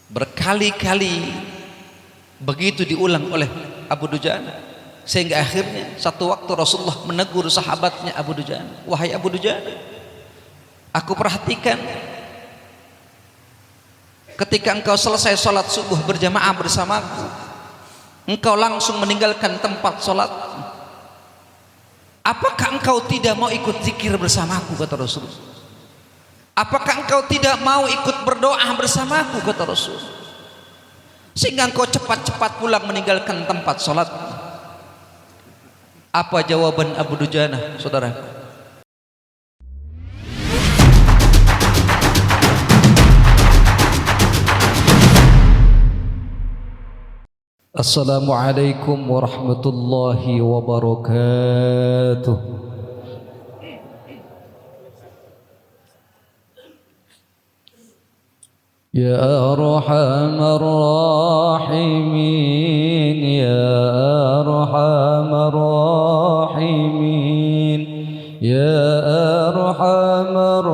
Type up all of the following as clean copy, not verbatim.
Berkali-kali begitu diulang oleh Abu Dujana, sehingga akhirnya satu waktu Rasulullah menegur sahabatnya Abu Dujana, wahai Abu Dujana, aku perhatikan ketika engkau selesai sholat subuh berjamaah bersamaku, engkau langsung meninggalkan tempat sholat. Apakah engkau tidak mau ikut zikir bersamaku, kata Rasul? Apakah engkau tidak mau ikut berdoa bersamaku, kata Rasul? Sehingga engkau cepat-cepat pulang meninggalkan tempat sholat. Apa jawaban Abu Dujana, saudara? Assalamualaikum warahmatullahi wabarakatuh. Ya Arhamar Rahimin, Ya Arhamar Rahimin, Ya Arhamar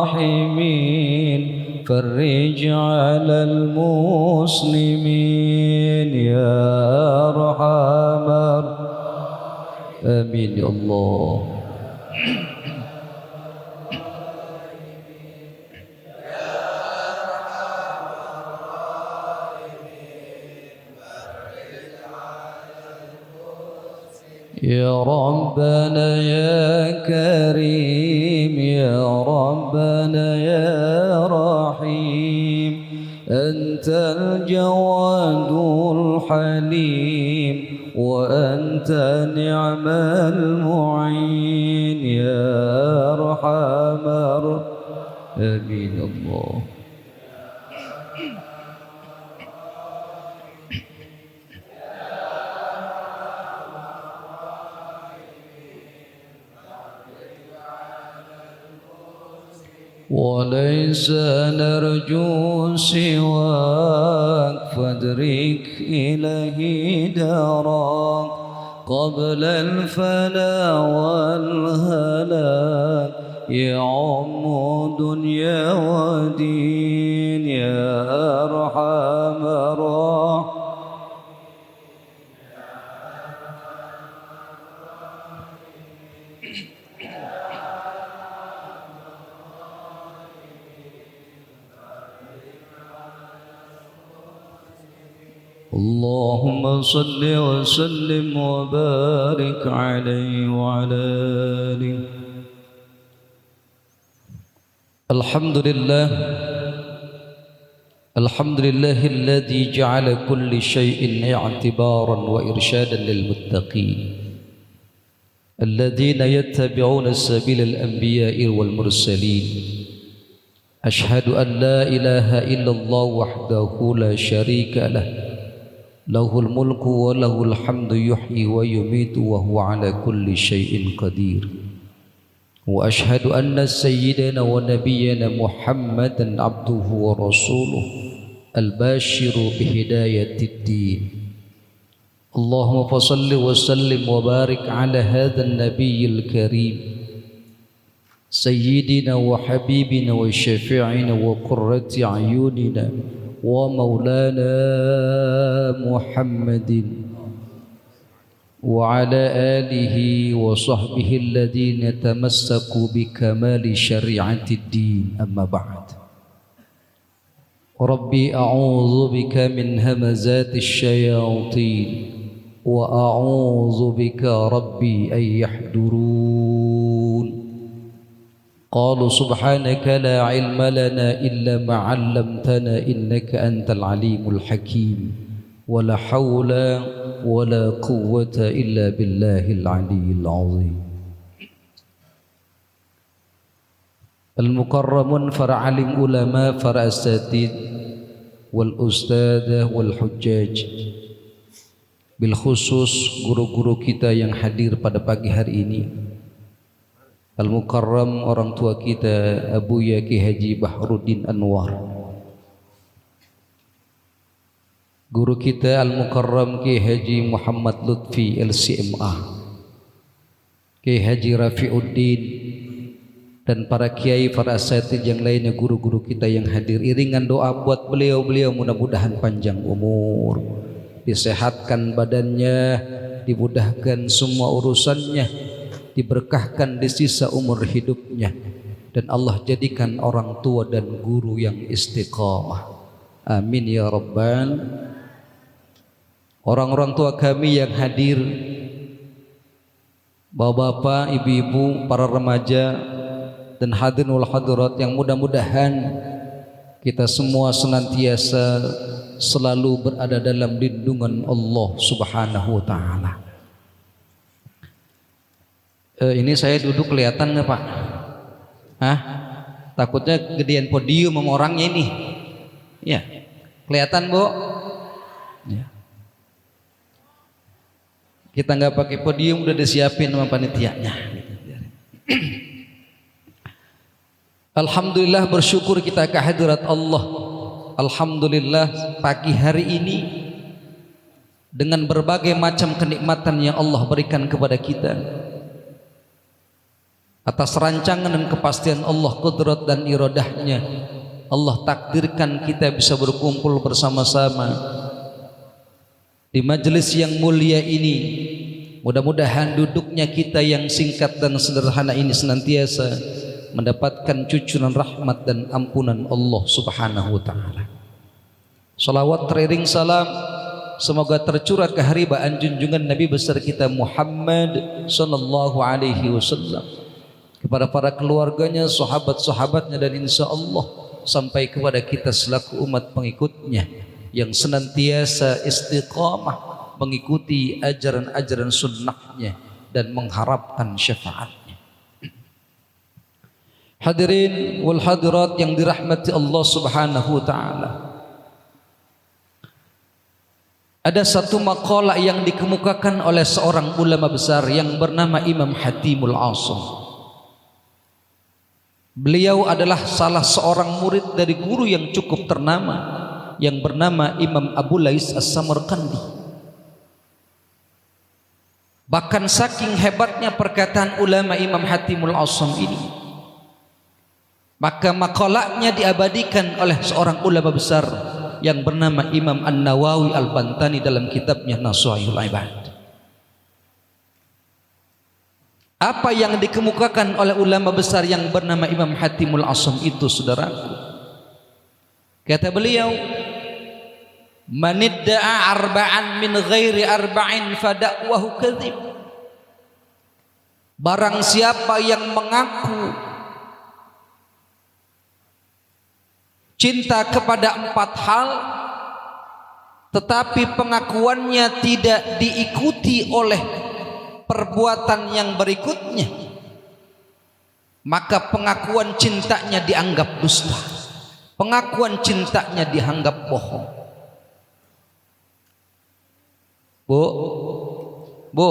Rahimin, farij 'alal muslimin, Ya Arhamar. Amin ya Allah. Ya Rabbana ya Karim, Ya Rabbana ya Rahim, Antal Jawadul Halim, wa anta ni'mal mu'in, Ya Arhamar. Amin Allah. وليس نرجو سواك فادرك إلهي دارك قبل الفنا والهلاك يعم دنيا ودين، يا أرحم الراحمين. اللهم صل وسلم وبارك عليه وعلى آله. الحمد لله، الحمد لله الذي جعل كل شيء اعتبارا وإرشادا للمتقين الذين يتبعون سبيل الأنبياء والمرسلين. أشهد أن لا إله إلا الله وحده لا شريك له، له الملك وله الحمد يحيي ويميت وهو على كل شيء قدير. وأشهد أن سيدنا ونبينا محمدا عبده ورسوله الباشر بهداية الدين. اللهم فصل وسلم وبارك على هذا النبي الكريم سيدنا وحبيبنا وشفيعنا وقرة أعيننا ومولانا محمد وعلى آله وصحبه الذين تمسكوا بكمال شريعة الدين. أما بعد، ربي أعوذ بك من همزات الشياطين وأعوذ بك ربي أن يحضرون. قالوا سبحانك لا علم لنا إلا ما علمتنا إنك أنت العليم الحكيم، ولا حول ولا قوة إلا بالله العلي العظيم. المكرمون para alim ulama, para asatid wal ustadzah wal hujjaj, bil khusus guru-guru kita yang hadir pada pagi hari ini. Al-Mukarram, orang tua kita Abu Yaki Haji Bahruddin Anwar, guru kita Al-Mukarram Ki Haji Muhammad Lutfi LCMA, Ki Haji Rafiuddin dan para kiai, para asatidz yang lainnya, guru-guru kita yang hadir. Iringan doa buat beliau-beliau, mudah-mudahan panjang umur, disehatkan badannya, dimudahkan semua urusannya, diberkahkan di sisa umur hidupnya, dan Allah jadikan orang tua dan guru yang istiqamah. Amin ya rabbal. Orang-orang tua kami yang hadir, bapak-bapak, ibu-ibu, para remaja dan hadirin wal hadirat, yang mudah-mudahan kita semua senantiasa selalu berada dalam lindungan Allah Subhanahu wa taala. Ini saya duduk kelihatan nggak Pak? Hah? Takutnya gedean podium sama orangnya ini. Ya, kelihatan Bu? Ya. Kita nggak pakai podium, udah disiapin sama panitianya. Alhamdulillah, bersyukur kita kehadirat Allah. Alhamdulillah, pagi hari ini dengan berbagai macam kenikmatan yang Allah berikan kepada kita, atas rancangan dan kepastian Allah, qudrat dan iradahnya, Allah takdirkan kita bisa berkumpul bersama-sama di majelis yang mulia ini. Mudah-mudahan duduknya kita yang singkat dan sederhana ini senantiasa mendapatkan cucuran rahmat dan ampunan Allah Subhanahu wa taala. Salawat teriring salam semoga tercurah keharibaan junjungan Nabi besar kita Muhammad sallallahu alaihi wasallam kepada para keluarganya, sahabat-sahabatnya, dan insya Allah sampai kepada kita selaku umat pengikutnya yang senantiasa istiqamah mengikuti ajaran-ajaran sunnahnya dan mengharapkan syafaatnya. Hadirin wal hadirat yang dirahmati Allah Subhanahu wa taala, ada satu maqalah yang dikemukakan oleh seorang ulama besar yang bernama Imam Hatimul Asam. Beliau adalah salah seorang murid dari guru yang cukup ternama yang bernama Imam Abu Lais As-Samarqandi. Bahkan saking hebatnya perkataan ulama Imam Hatimul Asam ini, maka makalahnya diabadikan oleh seorang ulama besar yang bernama Imam An-Nawawi Al-Bantani dalam kitabnya Nasuhul Ibad. Apa yang dikemukakan oleh ulama besar yang bernama Imam Hatimul Asam itu, saudaraku? Kata beliau, manidda'a arba'an min ghairi arba'in fada'wahu kadzib. Barang siapa yang mengaku cinta kepada 4 hal tetapi pengakuannya tidak diikuti oleh perbuatan yang berikutnya, maka pengakuan cintanya dianggap dusta, pengakuan cintanya dianggap bohong. Bu,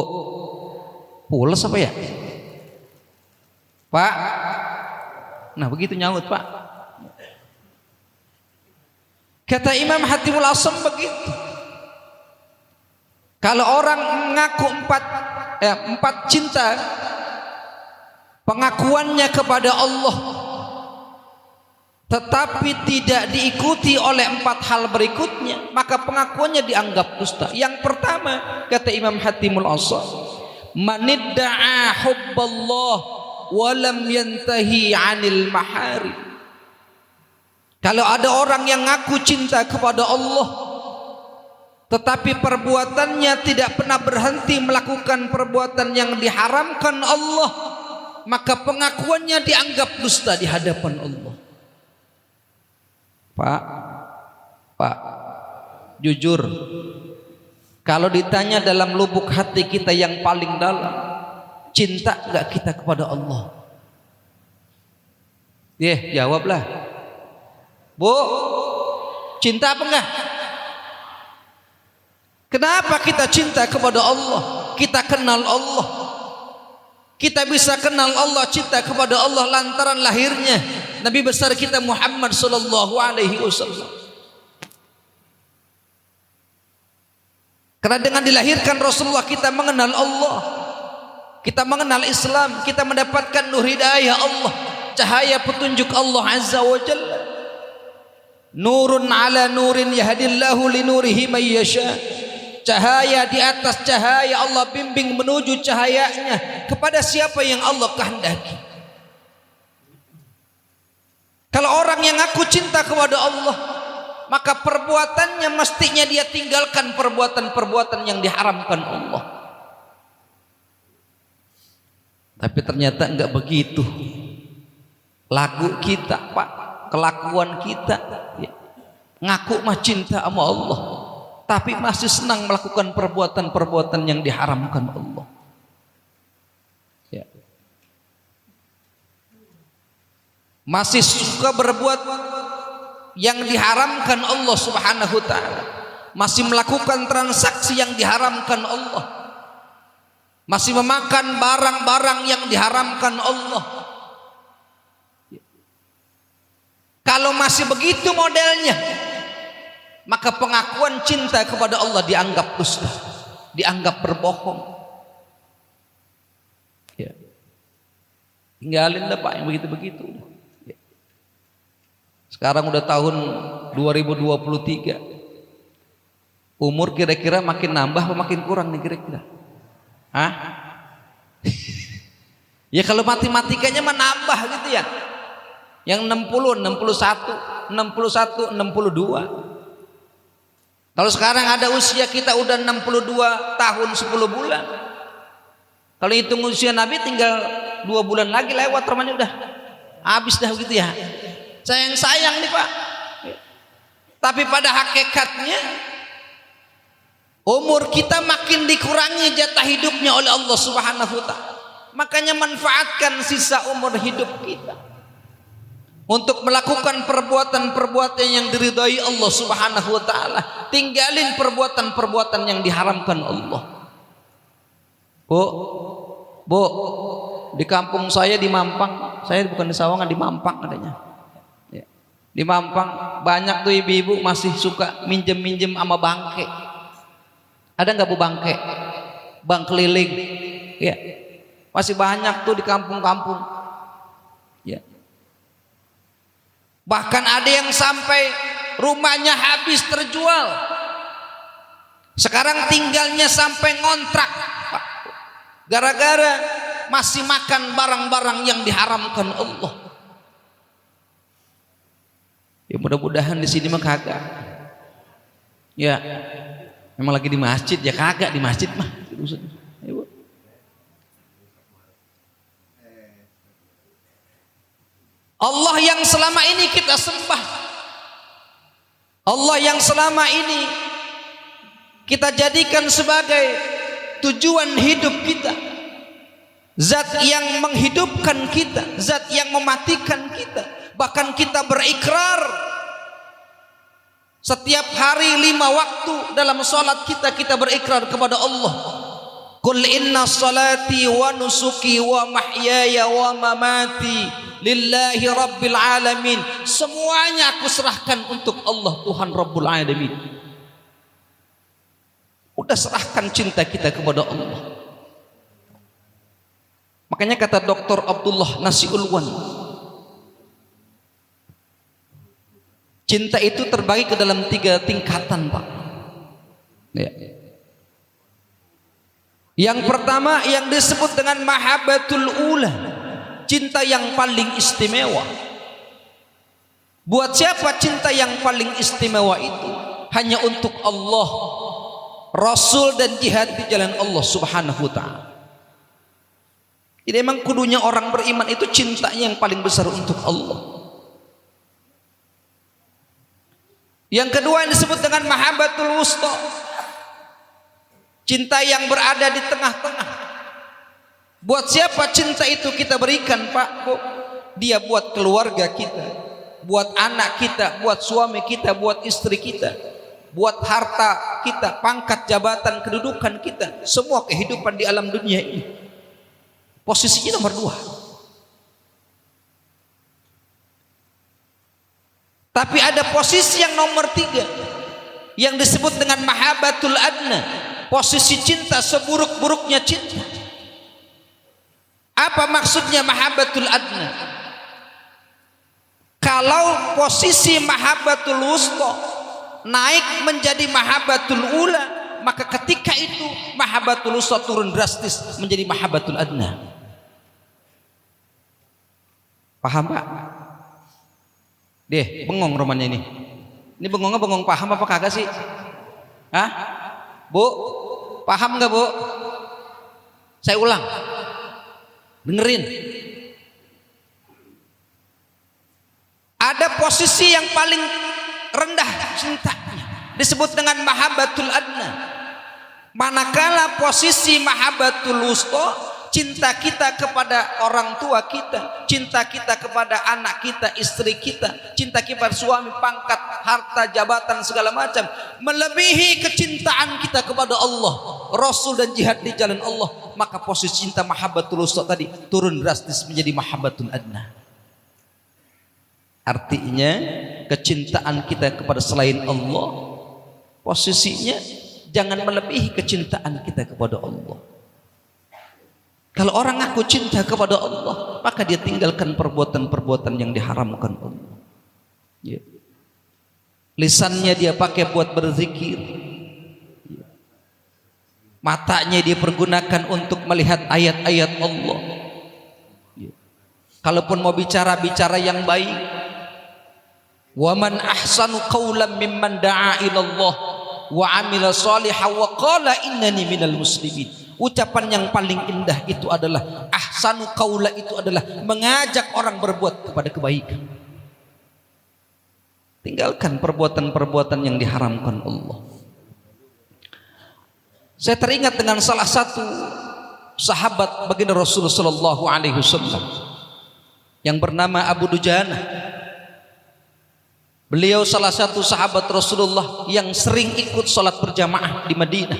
pules apa ya? Pak, nah begitu nyaut Pak. Kata Imam Hatimul Asam begitu. Kalau orang mengaku 4 cinta, pengakuannya kepada Allah tetapi tidak diikuti oleh 4 hal berikutnya, maka pengakuannya dianggap dusta. Yang pertama, kata Imam Hatimul Asam, manidda'a hubballah wa lam yantahi 'anil mahari. Kalau ada orang yang ngaku cinta kepada Allah tetapi perbuatannya tidak pernah berhenti melakukan perbuatan yang diharamkan Allah, maka pengakuannya dianggap dusta di hadapan Allah. Pak, jujur, kalau ditanya dalam lubuk hati kita yang paling dalam, cinta enggak kita kepada Allah? Jawablah. Bu, cinta apa enggak? Kenapa kita cinta kepada Allah? Kita kenal Allah. Kita bisa kenal Allah, cinta kepada Allah lantaran lahirnya Nabi besar kita Muhammad sallallahu alaihi wasallam. Karena dengan dilahirkan Rasulullah kita mengenal Allah, kita mengenal Islam, kita mendapatkan nur hidayah Allah, cahaya petunjuk Allah Azza wa Jalla. Nurun ala nurin yahdillahu linurihi may yasha. Cahaya di atas cahaya, Allah bimbing menuju cahayanya kepada siapa yang Allah kehendaki. Kalau orang yang ngaku cinta kepada Allah, maka perbuatannya mestinya dia tinggalkan perbuatan-perbuatan yang diharamkan Allah. Tapi ternyata enggak begitu. Lagu kita, Pak, kelakuan kita, ya, ngaku mah cinta sama Allah, tapi masih senang melakukan perbuatan-perbuatan yang diharamkan Allah. Ya. Masih suka berbuat yang diharamkan Allah Subhanahu wa ta'ala, masih melakukan transaksi yang diharamkan Allah, masih memakan barang-barang yang diharamkan Allah. Kalau masih begitu modelnya, maka pengakuan cinta kepada Allah dianggap dusta, dianggap berbohong. Ya. Tinggalin lah Pak yang begitu-begitu. Ya. Sekarang udah tahun 2023. Umur kira-kira makin nambah atau makin kurang nih kira-kira? Hah? Ya kalau matematikanya mah nambah gitu ya. Yang 60, 61, 61, 62. Kalau sekarang ada usia kita udah 62 tahun 10 bulan. Kalau hitung usia Nabi tinggal 2 bulan lagi lewat ramanya udah habis dah gitu ya. Sayang-sayang nih Pak. Tapi pada hakikatnya umur kita makin dikurangi jatah hidupnya oleh Allah Subhanahu wa ta'ala. Makanya manfaatkan sisa umur hidup kita untuk melakukan perbuatan-perbuatan yang diridhai Allah Subhanahu wa ta'ala. Tinggalin perbuatan-perbuatan yang diharamkan Allah. Bu, di kampung saya di Mampang, saya bukan di Sawangan, di Mampang adanya. Ya. Di Mampang banyak tuh ibu-ibu masih suka minjem-minjem sama bangke. Ada nggak Bu bangke? Bank keliling. Ya. Masih banyak tuh di kampung-kampung. Ya. Bahkan ada yang sampai rumahnya habis terjual. Sekarang tinggalnya sampai ngontrak, Pak. Gara-gara masih makan barang-barang yang diharamkan Allah. Ya mudah-mudahan di sini mah kagak. Ya. Memang lagi di masjid ya kagak di masjid mah. Ayo. Allah yang selama ini kita sembah, Allah yang selama ini kita jadikan sebagai tujuan hidup kita, zat yang menghidupkan kita, zat yang mematikan kita. Bahkan kita berikrar setiap hari 5 waktu dalam sholat kita berikrar kepada Allah, Qul inna salati wa nusuki wa mahyaya wa mamati lillahi rabbil alamin. Semuanya aku serahkan untuk Allah, Tuhan Rabbul Alamin. Udah serahkan cinta kita kepada Allah. Makanya kata Dr. Abdullah Nasiulwan, cinta itu terbagi ke dalam 3 tingkatan Pak. Ya. Yang pertama yang disebut dengan mahabbatul ula, cinta yang paling istimewa. Buat siapa cinta yang paling istimewa itu? Hanya untuk Allah, Rasul dan jihad di jalan Allah Subhanahu wa ta'ala. Jadi memang kudunya orang beriman itu cintanya yang paling besar untuk Allah. Yang kedua yang disebut dengan mahabbatul wusta, cinta yang berada di tengah-tengah. Buat siapa cinta itu kita berikan Pak Bu? Dia buat keluarga kita, buat anak kita, buat suami kita, buat istri kita, buat harta kita, pangkat, jabatan, kedudukan kita, semua kehidupan di alam dunia ini. Posisinya nomor 2. Tapi ada posisi yang nomor 3 yang disebut dengan mahabbatul adna, posisi cinta seburuk-buruknya cinta. Apa maksudnya mahabbatul adna? Kalau posisi mahabbatul wusta naik menjadi mahabbatul ula, maka ketika itu mahabbatul wusta turun drastis menjadi mahabbatul adna. Paham Pak? Deh, bengong romannya ini. Ini bengongnya bengong paham apa kagak sih? Hah? Bu, paham nggak Bu? Saya ulang, dengerin. Ada posisi yang paling rendah cintanya disebut dengan mahabbatul adna. Manakala posisi mahabbatul wusta, cinta kita kepada orang tua kita, cinta kita kepada anak kita, istri kita, cinta kita kepada suami, pangkat, harta, jabatan, segala macam, melebihi kecintaan kita kepada Allah, Rasul dan jihad di jalan Allah, maka posisi cinta mahabbatul wusta tadi turun drastis menjadi mahabbatul adna. Artinya kecintaan kita kepada selain Allah posisinya jangan melebihi kecintaan kita kepada Allah. Kalau orang ngaku cinta kepada Allah, maka dia tinggalkan perbuatan-perbuatan yang diharamkan Allah. Ya. Lisannya dia pakai buat berzikir. Ya. Matanya dia pergunakan untuk melihat ayat-ayat Allah. Ya. Kalaupun mau bicara yang baik. Wa man ahsanu qawlan mimman da'a ila Allah wa 'amila shalihan wa qala innani minal muslimin. Ucapan yang paling indah itu adalah ahsanu qaula, itu adalah mengajak orang berbuat kepada kebaikan. Tinggalkan perbuatan-perbuatan yang diharamkan Allah. Saya teringat dengan salah satu sahabat baginda Rasulullah sallallahu alaihi wasallam yang bernama Abu Dujana. Beliau salah satu sahabat Rasulullah yang sering ikut sholat berjamaah di Madinah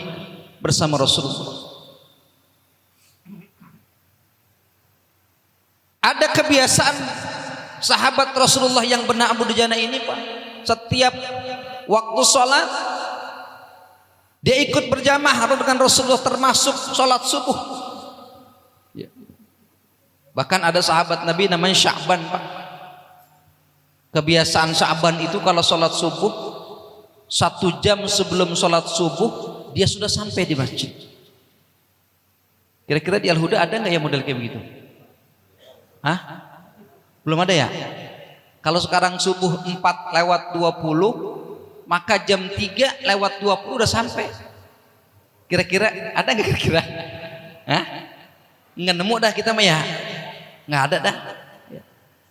bersama Rasulullah. Ada kebiasaan sahabat Rasulullah yang bernama Abu Dujana ini Pak, setiap waktu sholat dia ikut berjamaah dengan Rasulullah, termasuk sholat subuh. Bahkan ada sahabat Nabi namanya Sya'ban Pak. Kebiasaan Sya'ban itu kalau sholat subuh 1 jam sebelum sholat subuh dia sudah sampai di masjid. Kira-kira di Al-Huda ada nggak ya model kayak begitu? Hah? Belum ada ya? Kalau sekarang subuh 4:20, maka jam 3:20 udah sampai. Kira-kira ada nggak kira-kira? Hah? Nggak nemu dah kita mah ya? Nggak ada dah.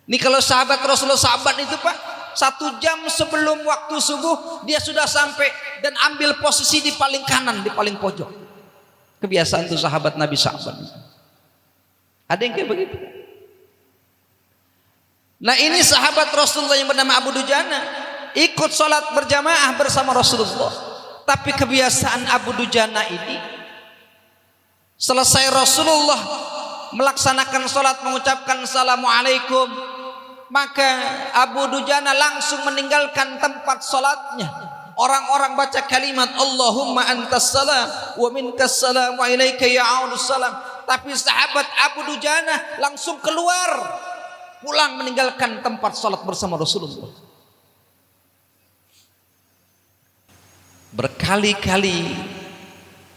Ini kalau sahabat Rasulullah sahabat itu Pak, 1 jam sebelum waktu subuh dia sudah sampai dan ambil posisi di paling kanan, di paling pojok. Kebiasaan itu sahabat Nabi sahabat. Ada yang kayak begitu? Nah ini sahabat Rasulullah yang bernama Abu Dujana ikut sholat berjamaah bersama Rasulullah. Tapi kebiasaan Abu Dujana ini selesai Rasulullah melaksanakan sholat mengucapkan assalamualaikum, maka Abu Dujana langsung meninggalkan tempat sholatnya. Orang-orang baca kalimat Allahumma antas salam wa minkas salam wa ilaika ya'udus salam, tapi sahabat Abu Dujana langsung keluar, pulang meninggalkan tempat sholat bersama Rasulullah. Berkali-kali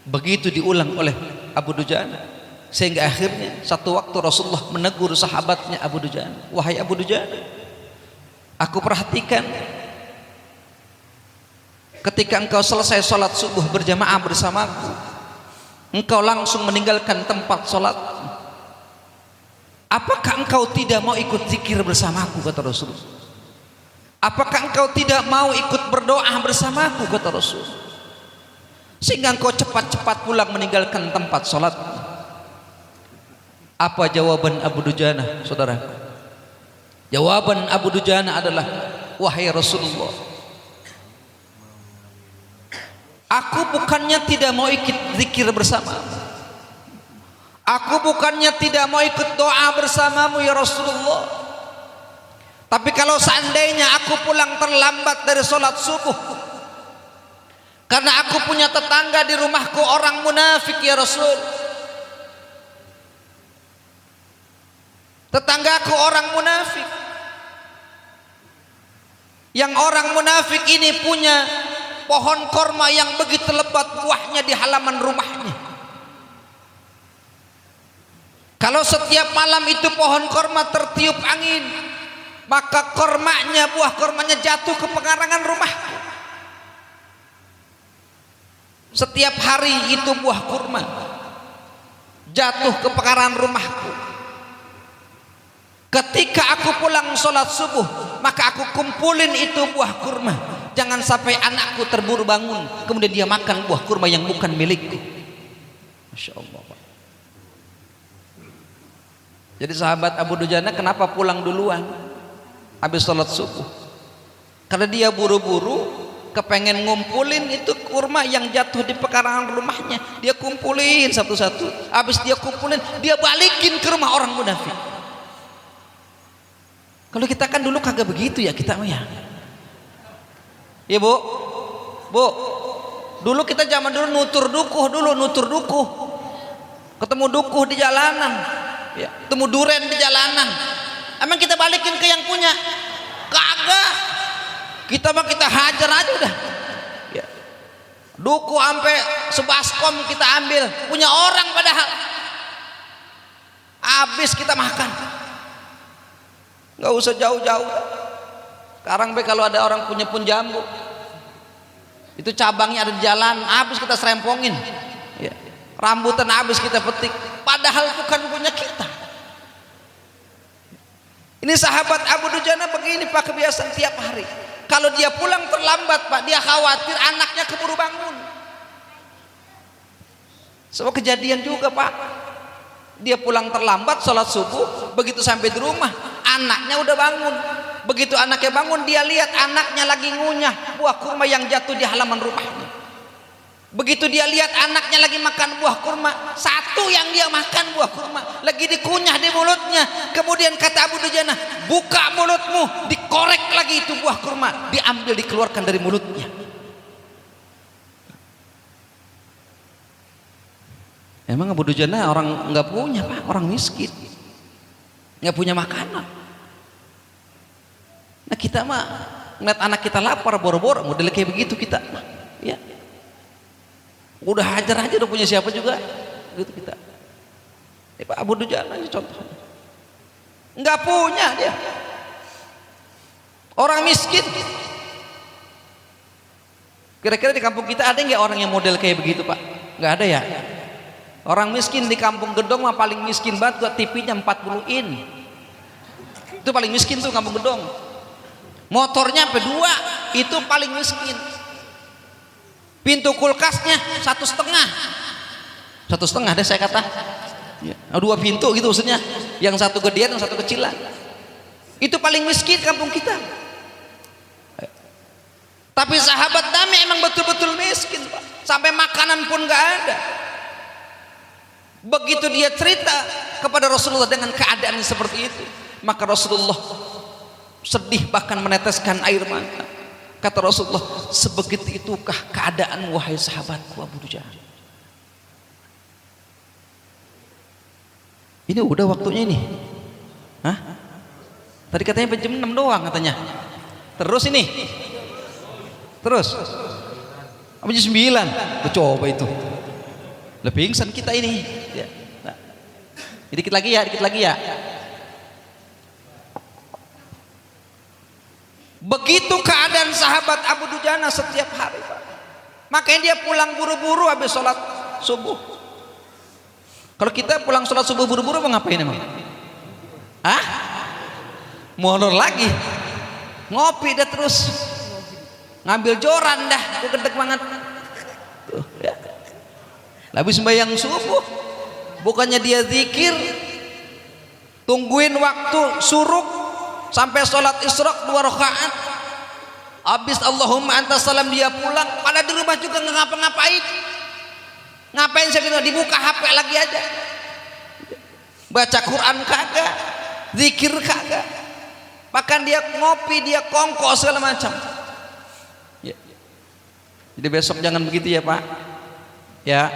begitu diulang oleh Abu Dujana, sehingga akhirnya satu waktu Rasulullah menegur sahabatnya Abu Dujana, wahai Abu Dujana, aku perhatikan ketika engkau selesai sholat subuh berjamaah bersamaku, engkau langsung meninggalkan tempat sholat. Apakah engkau tidak mau ikut zikir bersamaku, kata Rasulullah? Apakah engkau tidak mau ikut berdoa bersamaku, kata Rasul, sehingga engkau cepat-cepat pulang meninggalkan tempat sholat? Apa jawaban Abu Dujana, saudara? Jawaban Abu Dujana adalah, wahai Rasulullah, aku bukannya tidak mau ikut zikir bersamamu, aku bukannya tidak mau ikut doa bersamamu ya Rasulullah, tapi kalau seandainya aku pulang terlambat dari sholat subuh karena aku punya tetangga di rumahku orang munafik ya Rasul, tetanggaku orang munafik, Yang orang munafik ini punya pohon korma yang begitu lebat buahnya di halaman rumahnya. Kalau setiap malam itu pohon korma tertiup angin, maka kormanya, buah kormanya jatuh ke pekarangan rumah. Setiap hari itu buah kurma jatuh ke pekarangan rumahku. Ketika aku pulang sholat subuh, maka aku kumpulin itu buah kurma. Jangan sampai anakku terburu bangun kemudian dia makan buah kurma yang bukan milikku. Masya Allah, Pak. Jadi sahabat Abu Dujana kenapa pulang duluan habis sholat subuh? Karena dia buru-buru kepengen ngumpulin itu kurma yang jatuh di pekarangan rumahnya. Dia kumpulin satu-satu. Habis dia kumpulin, dia balikin ke rumah orang munafik. Kalau kita kan dulu kagak begitu ya kita mah ya. Ya Bu, dulu kita zaman dulu nutur dukuh. Ketemu dukuh di jalanan, ya, ketemu duren di jalanan. Emang kita balikin ke yang punya? Kagak. Kita mah kita hajar aja udah. Ya. Dukuh sampai sebaskom kita ambil, punya orang padahal. Habis kita makan. Nggak usah jauh-jauh. Sekarang kalau ada orang punya pun jambu, itu cabangnya ada di jalan, habis kita serempongin, ya. Rambutan habis kita petik, padahal bukan punya kita. Ini sahabat Abu Dujana begini Pak, kebiasaan tiap hari. Kalau dia pulang terlambat Pak, dia khawatir anaknya keburu bangun. Semua kejadian juga Pak. Dia pulang terlambat sholat subuh, begitu sampai di rumah anaknya udah bangun. Begitu anaknya bangun, dia lihat anaknya lagi ngunyah buah kurma yang jatuh di halaman rumahnya. Begitu dia lihat anaknya lagi makan buah kurma, satu yang dia makan buah kurma lagi dikunyah di mulutnya. Kemudian kata Abu Dujana, buka mulutmu, dikorek lagi itu buah kurma, diambil dikeluarkan dari mulutnya. Emang Abu Dujana orang nggak punya Pak, orang miskin, nggak punya makanan. Nah kita mah ngeliat anak kita lapar boro-boro model kayak begitu kita, ya. Udah hajar aja udah punya siapa juga, gitu kita. Pak Abu Dujana ini contohnya, nggak punya dia, orang miskin. Kira-kira di kampung kita ada nggak orang yang model kayak begitu Pak? Nggak ada ya. Orang miskin di kampung Gedong mah paling miskin banget, gua TV-nya 40 in. Itu paling miskin tuh kampung Gedong. Motornya sampai 2, itu paling miskin. Pintu kulkasnya 1,5. 1,5 deh saya kata. Ya, 2 pintu gitu maksudnya. Yang satu gedean, yang satu kecilan. Itu paling miskin kampung kita. Tapi sahabat Nabi emang betul-betul miskin Pak. Sampai makanan pun gak ada. Begitu dia cerita kepada Rasulullah dengan keadaan seperti itu, maka Rasulullah sedih bahkan meneteskan air mata. Kata Rasulullah, sebegitu itukah keadaan wahai sahabatku Abu Dujana? Ini udah waktunya ini. Hah? Tadi katanya jam 6 doang katanya. Terus ini. Terus. Apa jam 9? Coba itu. Lebih pingsan kita ini. Ya. Nah. Dikit lagi ya. Begitu keadaan sahabat Abu Dujana setiap hari Pak. Makanya dia pulang buru-buru habis sholat subuh. Kalau kita pulang sholat subuh buru-buru mau ngapain emang? Hah? Molor lagi. Ngopi dah terus. Ngambil joran dah, itu gedek banget. Tuh, ya. Habis sembahyang subuh, bukannya dia zikir, tungguin waktu suruk sampai sholat isyraq 2 rakaat. Habis Allahumma antas salam dia pulang, pada di rumah juga nggak ngapa-ngapain. Ngapain sih gitu? Dibuka HP lagi aja. Baca Quran kagak, zikir kagak. Bahkan dia ngopi, dia kongko segala macam. Ya. Jadi besok jangan begitu ya Pak. Ya.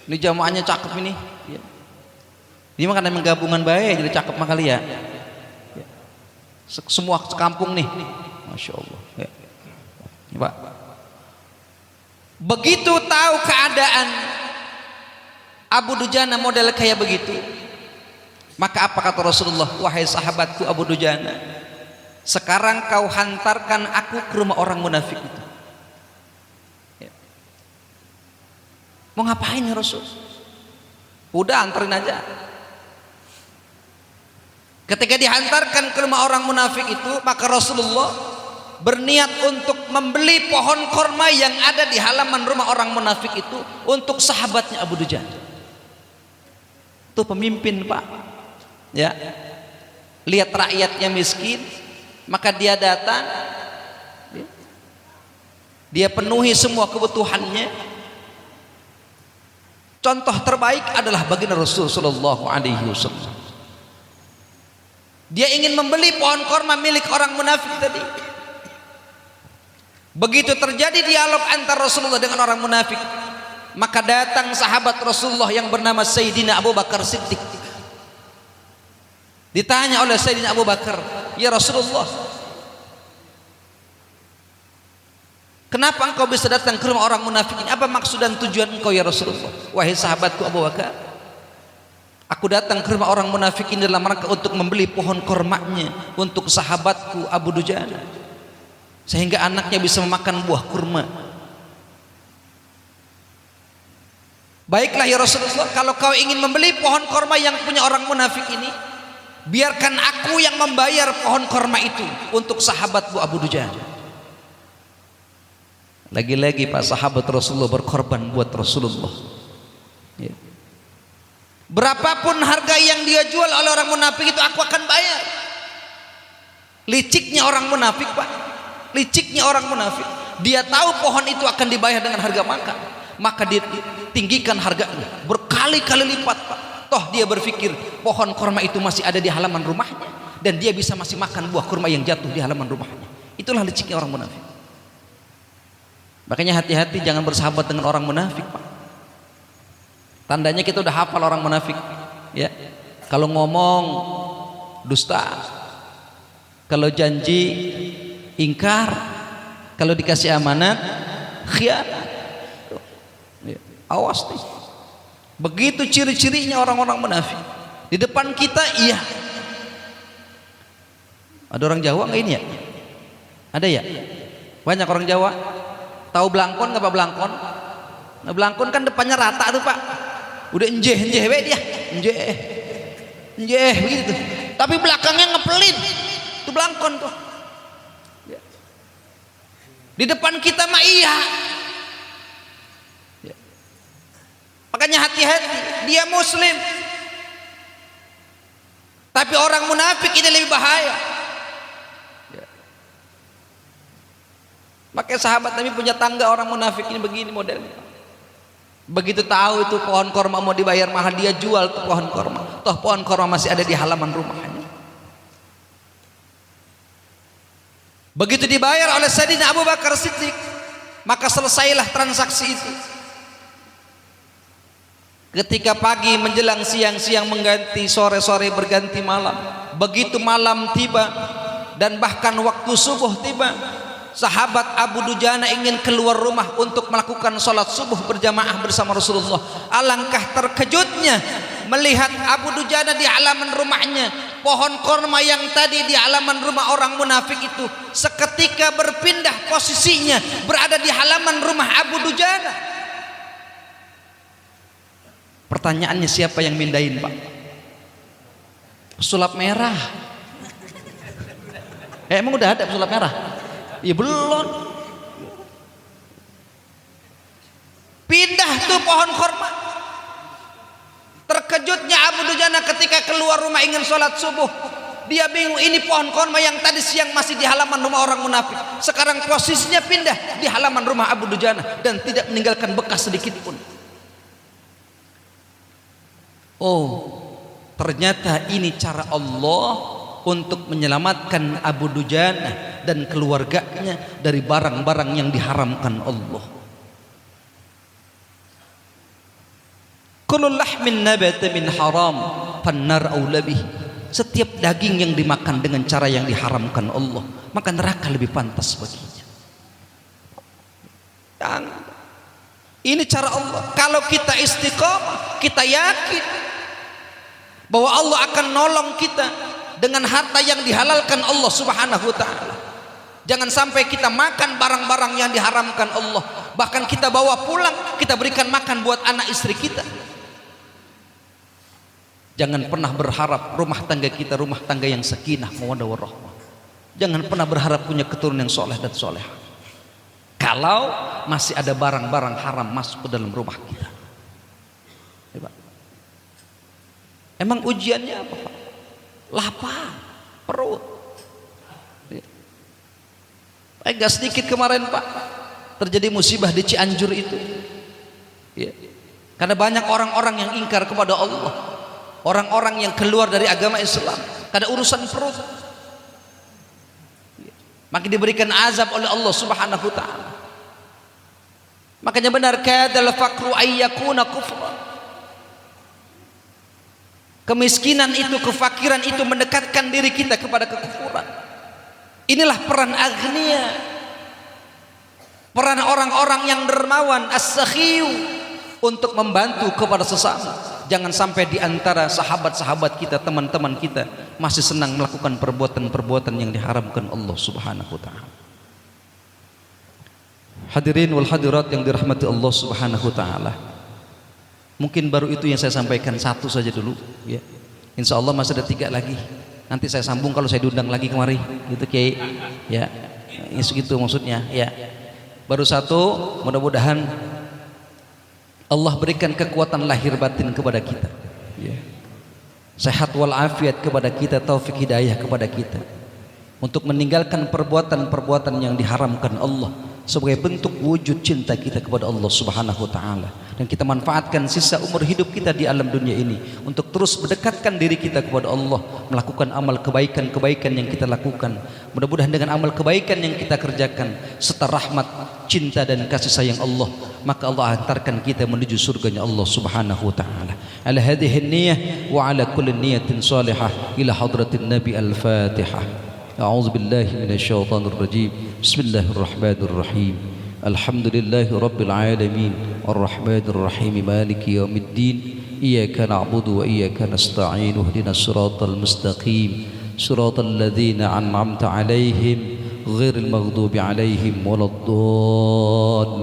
Ini jamaahnya cakep ini. Ya. Ini mah kan emang gabungan baik jadi cakep mah kali ya. Semua sekampung nih. Masya Allah. Ya. Pak. Begitu tahu keadaan Abu Dujana model kayak begitu, maka apa kata Rasulullah? Wahai sahabatku Abu Dujana, sekarang kau hantarkan aku ke rumah orang munafik itu. Ya. Mau ngapain ya Rasul? Udah anterin aja. Ketika dihantarkan ke rumah orang munafik itu, maka Rasulullah berniat untuk membeli pohon korma yang ada di halaman rumah orang munafik itu untuk sahabatnya Abu Dujana. Itu pemimpin, Pak. Ya. Lihat rakyatnya miskin, maka dia datang, dia penuhi semua kebutuhannya. Contoh terbaik adalah baginda Rasul sallallahu alaihi wasallam. Dia ingin membeli pohon korma milik orang munafik tadi. Begitu terjadi dialog antara Rasulullah dengan orang munafik, maka datang sahabat Rasulullah yang bernama Sayyidina Abu Bakar Siddiq. Ditanya oleh Sayyidina Abu Bakar, "Ya Rasulullah, kenapa engkau bisa datang ke rumah orang munafik ini? Apa maksud dan tujuan engkau ya Rasulullah?" "Wahai sahabatku Abu Bakar, aku datang ke rumah orang munafik ini dalam rangka untuk membeli pohon kormanya untuk sahabatku Abu Dujana, sehingga anaknya bisa memakan buah kurma." "Baiklah ya Rasulullah, kalau kau ingin membeli pohon korma yang punya orang munafik ini, biarkan aku yang membayar pohon korma itu untuk sahabatku Abu Dujana." Lagi-lagi Pak, sahabat Rasulullah berkorban buat Rasulullah. Ya. Berapapun harga yang dia jual oleh orang munafik itu aku akan bayar. Liciknya orang munafik, Pak. Liciknya orang munafik. Dia tahu pohon itu akan dibayar dengan harga makan, maka dia tinggikan harganya berkali-kali lipat, Pak. Toh dia berpikir pohon kurma itu masih ada di halaman rumahnya dan dia bisa masih makan buah kurma yang jatuh di halaman rumahnya. Itulah liciknya orang munafik. Makanya hati-hati jangan bersahabat dengan orang munafik, Pak. Tandanya kita udah hafal orang munafik, ya. Kalau ngomong dusta, kalau janji ingkar, kalau dikasih amanat khianat. Ya, awas nih. Begitu ciri-cirinya orang-orang munafik. Di depan kita iya. Ada orang Jawa nggak ini ya? Ada ya? Banyak orang Jawa. Tahu belangkon nggak Pak belangkon? Nah, belangkon kan depannya rata tuh Pak. Udah enjeh we dia, enjeh begitu. Tapi belakangnya ngepelin, itu belangkon tuh. Di depan kita mah iya. Makanya hati-hati, dia Muslim, tapi orang munafik ini lebih bahaya. Makanya sahabat Nabi punya tangga orang munafik ini begini modelnya. Begitu tahu itu pohon korma mau dibayar mahal, dia jual tuh pohon korma. Toh pohon korma masih ada di halaman rumahnya. Begitu dibayar oleh Sayyidina Abu Bakar Siddiq, maka selesailah transaksi itu. Ketika pagi menjelang siang, siang mengganti sore, sore berganti malam. Begitu malam tiba dan bahkan waktu subuh tiba, sahabat Abu Dujana ingin keluar rumah untuk melakukan sholat subuh berjamaah bersama Rasulullah. Alangkah terkejutnya melihat Abu Dujana di halaman rumahnya. Pohon korma yang tadi di halaman rumah orang munafik itu seketika berpindah posisinya, berada di halaman rumah Abu Dujana. Pertanyaannya, siapa yang mindahin Pak? Pesulap merah. Emang udah ada pesulap merah? Ya belum. Pindah tuh pohon korma. Terkejutnya Abu Dujana ketika keluar rumah ingin sholat subuh. Dia bingung, ini pohon korma yang tadi siang masih di halaman rumah orang munafik, sekarang posisinya pindah di halaman rumah Abu Dujana dan tidak meninggalkan bekas sedikit pun. Oh, ternyata ini cara Allah untuk menyelamatkan Abu Dujana dan keluarganya dari barang-barang yang diharamkan Allah. Kullu lahmin nabata min haram fannar aula bih. setiap daging yang dimakan dengan cara yang diharamkan Allah, maka neraka lebih pantas baginya. Ini cara Allah. Kalau kita istiqomah, kita yakin bahwa Allah akan nolong kita dengan harta yang dihalalkan Allah Subhanahu wa taala. Jangan sampai kita makan barang-barang yang diharamkan Allah, bahkan kita bawa pulang, kita berikan makan buat anak istri kita. Jangan pernah berharap rumah tangga kita rumah tangga yang sakinah mawaddah warahmah. Jangan pernah berharap punya keturunan yang soleh dan solehah kalau masih ada barang-barang haram masuk ke dalam rumah kita. Emang ujiannya apa, Pak? Lapar perut. Agak sedikit kemarin, Pak, terjadi musibah di Cianjur itu ya. Karena banyak orang-orang yang ingkar kepada Allah, orang-orang yang keluar dari agama Islam karena urusan perut, maka diberikan azab oleh Allah Subhanahu wa taala. Makanya benar, kadal faqru ayyakuna kufra. Kemiskinan itu, kefakiran itu mendekatkan diri kita kepada kekufuran. Inilah peran agniya, peran orang-orang yang dermawan, as-sakhiyu, untuk membantu kepada sesama. Jangan sampai di antara sahabat-sahabat kita, teman-teman kita masih senang melakukan perbuatan-perbuatan yang diharamkan Allah Subhanahu wa taala. Hadirin wal hadirat yang dirahmati Allah Subhanahu wa taala. Mungkin baru itu yang saya sampaikan, satu saja dulu ya. Insya Allah masih ada 3 lagi. Nanti saya sambung kalau saya diundang lagi kemari, gitu Kiai. Ya, segitu maksudnya. Ya, baru 1. Mudah-mudahan Allah berikan kekuatan lahir batin kepada kita. Ya. Sehat walafiat kepada kita, taufik hidayah kepada kita, untuk meninggalkan perbuatan-perbuatan yang diharamkan Allah sebagai bentuk wujud cinta kita kepada Allah Subhanahu wa taala, dan kita manfaatkan sisa umur hidup kita di alam dunia ini untuk terus mendekatkan diri kita kepada Allah, melakukan amal kebaikan-kebaikan yang kita lakukan. Mudah-mudahan dengan amal kebaikan yang kita kerjakan serta rahmat, cinta dan kasih sayang Allah, maka Allah hantarkan kita menuju surganya Allah Subhanahu wa taala. Ala hadhihi niyyah wa ala kulli niyatin salihah ila hadratin Nabi al-Fatihah. أعوذ بالله من الشيطان الرجيم بسم الله الرحمن الرحيم الحمد لله رب العالمين الرحمن الرحيم مالك يوم الدين إياك نعبد وإياك نستعين اهدنا الصراط المستقيم صراط الذين أنعمت عليهم غير المغضوب عليهم ولا الضالين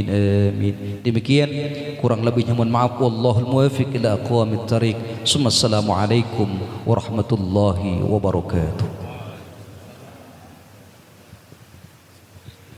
آمين. Demikian kurang lebihnya mohon maaf, wallahul muwaffiq ila aqwamit thariq. Assalamualaikum warahmatullahi wabarakatuh.